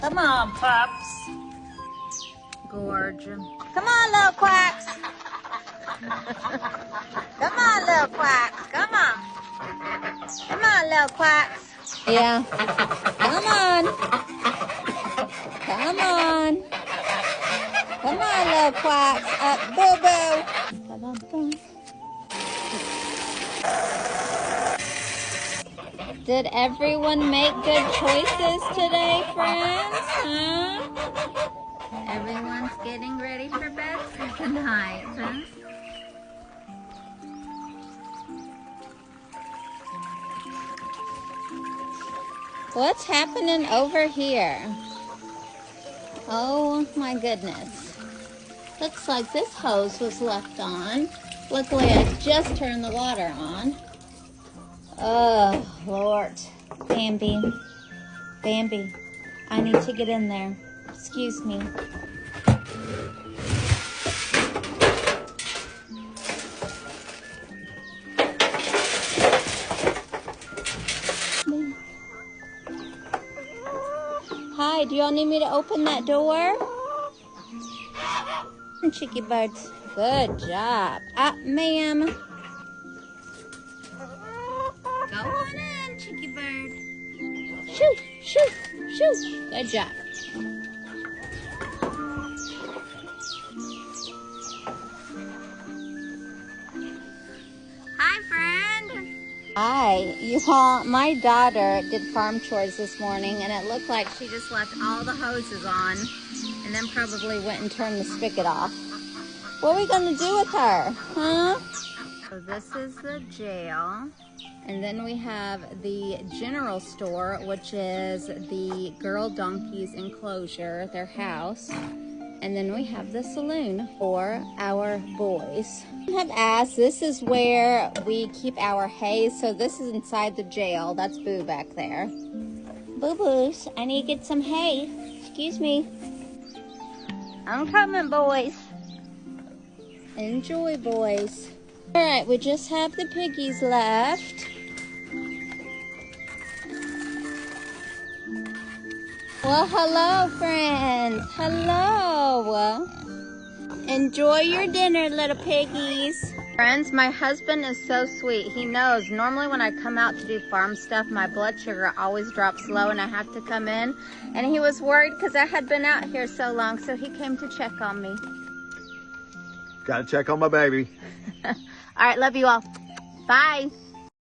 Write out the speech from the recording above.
Come on, pups. Gorge. Come on, little quacks. Come on, little quacks. Come on. Come on, little quacks. Yeah. Come on. Come on. Come on, little quacks. Up, boo-boo. Did everyone make good choices today, friends? Huh? Everyone's getting ready for bed for tonight, huh? What's happening over here? Oh my goodness. Looks like this hose was left on. Luckily I just turned the water on. Oh, Lord. Bambi. Bambi. I need to get in there. Excuse me. Hi, do y'all need me to open that door? Cheeky birds. Good job. Ma'am. Go on in, cheeky bird. Shoo, shoo, shoo. Good job. Hi, friend. Hi. You all, my daughter did farm chores this morning, and it looked like she just left all the hoses on and then probably went and turned the spigot off. What are we going to do with her, huh? So this is the jail. And then we have the general store, which is the girl donkeys enclosure, their house. And then we have the saloon for our boys. I have asked, this is where we keep our hay. So this is inside the jail. That's Boo back there. Boo-boos, I need to get some hay. Excuse me. I'm coming, boys. Enjoy, boys. All right, we just have the piggies left. Well, hello, friends. Hello. Enjoy your dinner, little piggies. Friends, my husband is so sweet. He knows normally when I come out to do farm stuff, my blood sugar always drops low and I have to come in. And he was worried because I had been out here so long, so he came to check on me. Gotta check on my baby. All right, love you all. Bye.